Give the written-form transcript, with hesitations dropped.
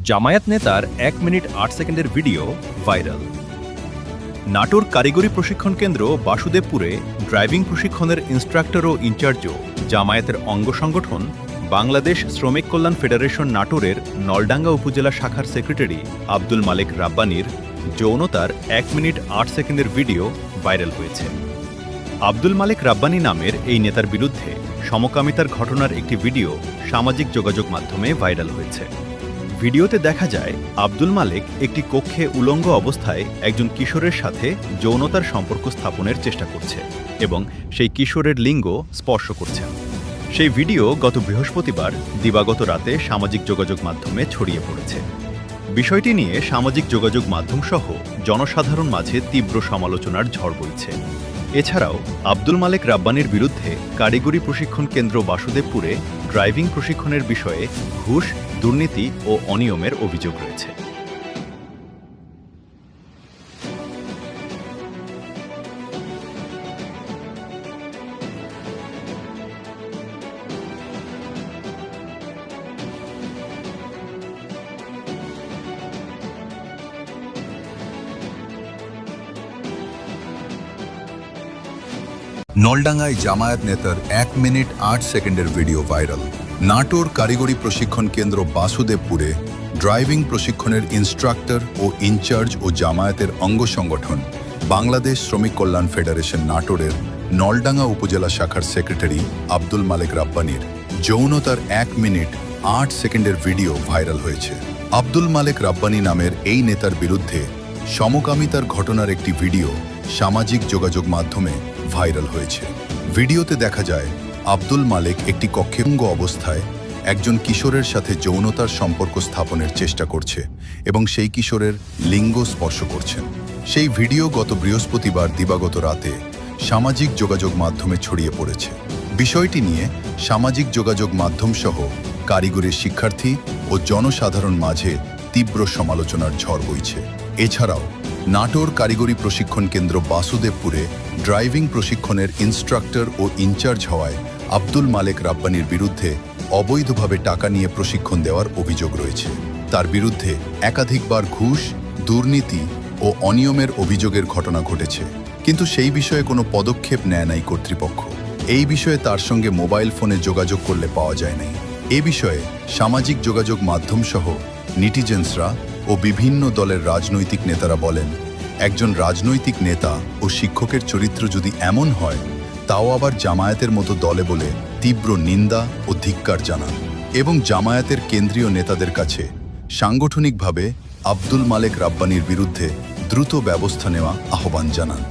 জামায়াত নেতার 1 মিনিট 8 সেকেন্ডের video viral. Natore কারিগরি প্রশিক্ষণ কেন্দ্র বাসুদেবপুরে ড্রাইভিং প্রশিক্ষণের ইনস্ট্রাক্টর ও ইনচার্জও জামায়াতের অঙ্গ সংগঠন বাংলাদেশ শ্রমিক কল্যাণ ফেডারেশন নাটোরের নলডাঙ্গা উপজেলা শাখার সেক্রেটারি আব্দুল মালেক রাব্বানীর যৌনতার 1 মিনিট 8 সেকেন্ডের ভিডিও ভাইরাল হয়েছে। আব্দুল মালেক রাব্বানী নামের এই নেতার বিরুদ্ধে সমকামিতার ঘটনার একটি ভিডিও সামাজিক যোগাযোগ মাধ্যমে ভাইরাল হয়েছে। ভিডিওতে দেখা যায় আব্দুল মালেক একটি কক্ষে উলঙ্গ অবস্থায় একজন কিশোরের সাথে যৌনতার সম্পর্ক স্থাপনের চেষ্টা করছে এবং সেই কিশোরের লিঙ্গ স্পর্শ করছেন। সেই ভিডিও গত বৃহস্পতিবার দিবাগত রাতে সামাজিক যোগাযোগ মাধ্যমে ছড়িয়ে পড়েছে। বিষয়টি নিয়ে সামাজিক যোগাযোগ মাধ্যমসহ জনসাধারণ মাঝে তীব্র সমালোচনার ঝড় বইছে। এছাড়াও আব্দুল মালেক রাব্বানীর বিরুদ্ধে কারিগরি প্রশিক্ষণ কেন্দ্র বাসুদেবপুরে ড্রাইভিং প্রশিক্ষণের বিষয়ে ঘুষ, দুর্নীতি ও অনিয়মের অভিযোগ রয়েছে। নলডাঙ্গায় জামায়াত নেতার 1 মিনিট 8 সেকেন্ডের ভিডিও ভাইরাল। নাটোর কারিগরি প্রশিক্ষণ কেন্দ্র বাসুদেবপুরে ড্রাইভিং প্রশিক্ষণের ইনস্ট্রাক্টর ও ইনচার্জ ও জামায়াতের অঙ্গ সংগঠন বাংলাদেশ শ্রমিক কল্যাণ ফেডারেশন নাটোরের নলডাঙ্গা উপজেলা শাখার সেক্রেটারি আব্দুল মালেক রাব্বানীর যৌনতার 1 মিনিট 8 সেকেন্ডের ভিডিও ভাইরাল হয়েছে। আব্দুল মালেক রাব্বানী নামের এই নেতার বিরুদ্ধে সমকামিতার ঘটনার একটি ভিডিও সামাজিক যোগাযোগ মাধ্যমে ভাইরাল হয়েছে। ভিডিওতে দেখা যায় আব্দুল মালেক একটি কক্ষেঙ্গ অবস্থায় একজন কিশোরের সাথে যৌনতার সম্পর্ক স্থাপনের চেষ্টা করছে এবং সেই কিশোরের লিঙ্গ স্পর্শ করছেন। সেই ভিডিও গত বৃহস্পতিবার দিবাগত রাতে সামাজিক যোগাযোগ মাধ্যমে ছড়িয়ে পড়েছে। বিষয়টি নিয়ে সামাজিক যোগাযোগ মাধ্যমসহ কারিগরির শিক্ষার্থী ও জনসাধারণ মাঝে তীব্র সমালোচনার ঝড় বইছে। এছাড়াও নাটোর কারিগরি প্রশিক্ষণ কেন্দ্র বাসুদেবপুরে ড্রাইভিং প্রশিক্ষণের ইনস্ট্রাক্টর ও ইনচার্জ হওয়ায় আব্দুল মালেক রাব্বানীর বিরুদ্ধে অবৈধভাবে টাকা নিয়ে প্রশিক্ষণ দেওয়ার অভিযোগ রয়েছে। তার বিরুদ্ধে একাধিকবার ঘুষ, দুর্নীতি ও অনিয়মের অভিযোগের ঘটনা ঘটেছে, কিন্তু সেই বিষয়ে কোনো পদক্ষেপ নেয় নাই কর্তৃপক্ষ। এই বিষয়ে তার সঙ্গে মোবাইল ফোনে যোগাযোগ করলে পাওয়া যায় নাই। এ বিষয়ে সামাজিক যোগাযোগ মাধ্যমসহ নেটিজেন্সরা ও বিভিন্ন দলের রাজনৈতিক নেতারা বলেন, একজন রাজনৈতিক নেতা ও শিক্ষকের চরিত্র যদি এমন হয়, তাও আবার জামায়াতের মতো দলে বলে তীব্র নিন্দা ও ধিক্কার জানান এবং জামায়াতের কেন্দ্রীয় নেতাদের কাছে সাংগঠনিকভাবে আব্দুল মালেক রাব্বানীর বিরুদ্ধে দ্রুত ব্যবস্থা নেওয়া আহ্বান জানান।